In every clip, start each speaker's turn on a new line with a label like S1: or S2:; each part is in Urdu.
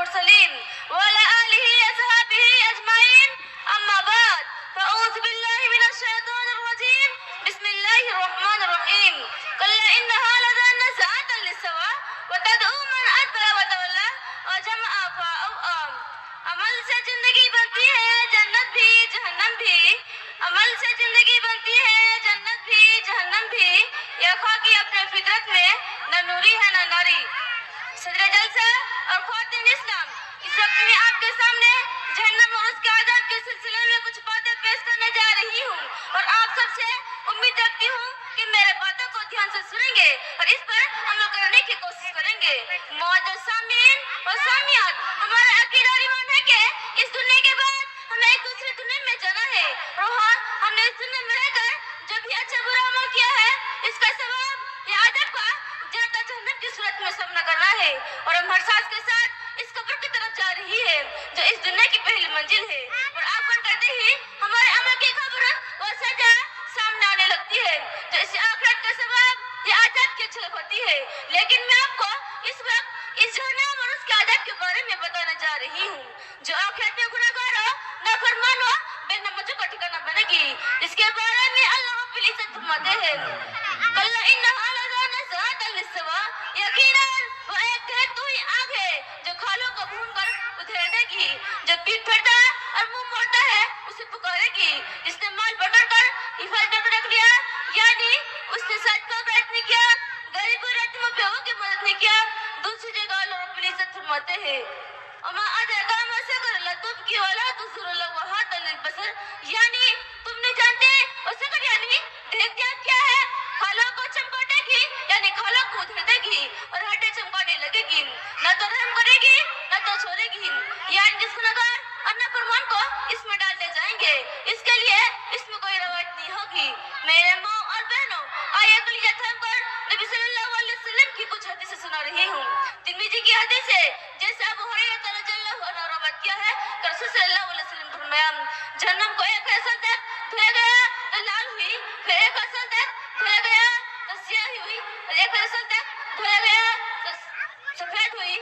S1: المرسلين وعلى آله وصحبه أجمعين. أما بعد فأعوذ بالله من الشيطان الرجيم. بسم الله الرحمن الرحيم. كلا إنها لظى نزاعة للسوى وتدعو من أدبر وتولى وجمع فأوعى. عمل سے زندگی بنتی ہے جنت بھی جہنم بھی. عمل سے زندگی بنتی ہے جنت بھی جہنم بھی. یہ خاکی اپنے فطرت میں نہ نوری ہے نہ ناری. صدر جلسہ اور خواتین اسلام، اس وقت میں آپ کے سامنے جہنم اور اس کے عذاب کے سلسلے میں کچھ باتیں پیش کرنے جا رہی ہوں، اور آپ سب سے امید رکھتی ہوں کہ میرے باتوں کو دھیان سے سنیں گے اور اس پر عمل کرنے کی کوشش کریں گے. معزز سامعین اور سامعات، ہمارا عقیدہ اور ایمان ہے کہ اس دنیا کے بعد ہمیں ایک دوسرے دنیا میں جانا ہے. روحاں ہم نے اس دنیا میں رہ کر جو بھی اچھا برا عمل کیا ہے اس کا ثواب یا عذاب کا جنت جہنم کی صورت میں سامنا کرنا ہے. اور ہم ہر سانس کے ساتھ اس قبر کی طرف جا رہی ہے جو اس دنیا کی پہلی منزل ہے. اور آگمن کرتے ہی ہمارے عمل کی خبر اور سزا سامنے آنے لگتی ہے جو اس آخرت کا ثواب یا عذاب کی جھلک ہوتی ہے. لیکن میں آپ کو اس وقت اس جہنم اور اس کے عذاب کے بارے میں بتانے جا رہی ہوں جو آخرت میں گناہگاروں نافرمانوں بے نمازوں کا ٹھکانہ بنے گی. اس کے بارے میں اللہ رب العزت فرماتے ہیں کلا انہا لظی نزاعۃ للسویٰ، یقیناً وہ ایک دہتی ہوئی آگ ہے جو کھالوں کو بھون کر ادھیڑ دے گی. جب پیٹ پھیرتا ہے اور منہ موڑتا ہے اسے پکارے گی. جس نے مال بٹور کر حفاظت رکھ لیا، یعنی اس نے سچ کو بیعت نہیں کیا، غریب اور یتیموں بیووں کی مدد نہیں کیا. دوسری جگہ اللہ رب العزت فرماتے ہیں اما ادراک ما سقر لا تبقی ولا تبصر لواحات للبصر، یعنی تم نہیں جانتے اور سقر یعنی دیکھتے کیا ہے. کھالوں کو چمکاٹے گی یعنی کھالوں کو ادھر دے گی اور ہڈیں چمکانے لگے گی. نہ تو رحم کرے گی نہ تو چھوڑے گی، یعنی جس گنہگار اور نافرمان کو اس میں ڈالتے جائیں گے اس کے لیے اس میں کوئی روایت نہیں ہوگی. میرے ماں اور بہنوں، آئیے کلیجہ تھام کر نبی صلی اللہ علیہ وسلم کی کچھ حدیثیں سنا رہی ہوں. ترمذی کی حدیث ہے جیسے ابو ہریرہ رضی اللہ عنہ روایت کیا ہے کہ رسول صلی اللہ علیہ وسلم فرمایا جہنم کو ایک ایسا تک دھویا گیا تو لال ہوئی، پھر ایک ایسا تک دھویا گیا تو سیاہی ہوئی، اور ایک ایسا تک دھویا گیا تو سفید ہوئی.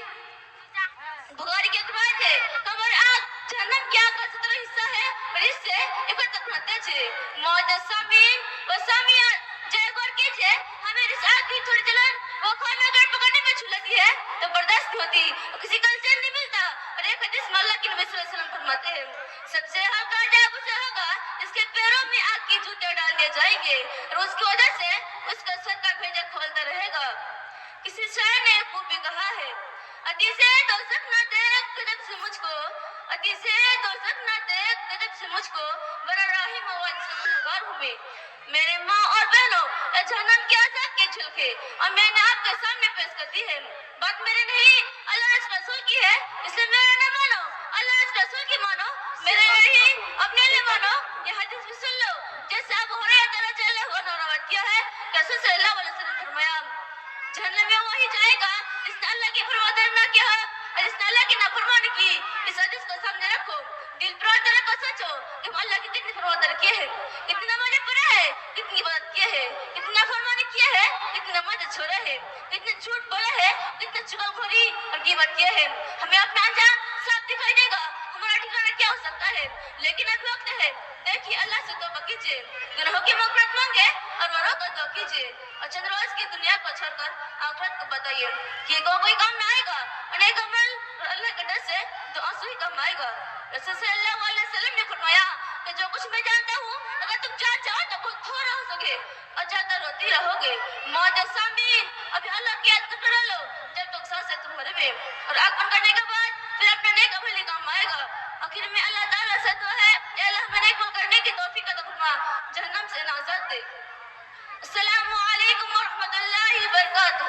S1: بخاری کی روایت ہے قبر آگ جہنم کی آگ کا 17 حصہ ہے اور اس سے عبرت رکھنا چاہیے. معزز سامعین و سامعات، جے غور کیجئے ہمیں اس آگ کی تھوڑی جلن وہ خون میں اگر پکڑنے میں چھلتی ہے تو برداشت نہیں ہوتی اور کسی کا چین نہیں ملتا. اور ایک حدیث میں اللہ کے نبی صلی اللہ علیہ وسلم فرماتے ہیں سب سے حق عجاب اسے ہوگا جس کے پیروں میں آگ کی جوتے ڈال دیے جائیں گے اور اس کی وجہ سے اس کا سر کا بھیجا کھولتا رہے گا. کسی شاعر نے خوب بھی کہا ہے عتیسے دوزخ نہ دیکھ غضب سے مجھ کو، عتیسے دوزخ نہ دیکھ غضب سے مجھ کو، بڑا راہیم و انسان گنہگار ہوں میں. میرے ماں اور بہنوں، اے جہنم کے عذاب کے جھلکے اور میں نے آپ کے سامنے پیش کر دی ہے. بات میرے نہیں اللہ اس رسول کی ہے، اس لیے میرے نہ مانو، اللہ اس رسول کی مانو، میرے نہیں اپنے لیے مانو. یہ حدیث بھی سن لو جیسے ابو ہریرہ رضی اللہ عنہ روایت کیا ہے کہ رسول صلی اللہ علیہ وسلم فرمایا جہنم میں وہی جائے گا جس نے اللہ کی فرمانبرداری نہ کیا اور جس نے اللہ کی نافرمانی کی. اس حدیث کو سامنے رکھو، دل پر رکھ کر سوچو کہ ہم اللہ کی کتنی فرمانبرداری کیے ہیں، کتنی نمازیں پڑھے ہیں، کتنی عبادت کیے ہیں، کتنی نافرمانی کیے ہیں، کتنی نمازیں چھوڑے ہیں، کتنے جھوٹ بولے ہیں، کتنے چغلخوری اور غیبت کیے ہیں. ہمیں اپنا انجام صاف دکھائی دے گا ہمارا ٹھکانہ کیا ہو سکتا ہے. لیکن ابھی وقت ہے، دیکھیے اللہ سے توبہ کیجیے، گناہوں کی مغفرت مانگے اور وروں کو دعا کیجیے اور چند روز کی دنیا کو چھوڑ کر آخرت کو بتائیے کہ کوئی کام نہ آئے گا اور نیک عمل اور اللہ کے ڈر سے تو آنسو ہی کام آئے گا. رسول صلی اللہ علیہ وسلم نے فرمایا کہ جو کچھ میں جانتا ہوں اگر تم چاہو تو خود کھو رہو گے اور جاتا روتی رہو گے. معزز سامعین، ابھی اللہ کی یاد کرتے رہو جب تک سانسیں تمہارے میں، اور آنکھ بند کرنے کے بعد پھر اپنا نیک عمل ہی کام آئے گا. آخر میں اللہ تعالیٰ سے دعا ہے اے اللہ ہمیں نیک عمل کرنے کی توفیق عطا فرما، جہنم سے نجات دے. السلام علیکم ورحمۃ اللہ وبرکاتہ.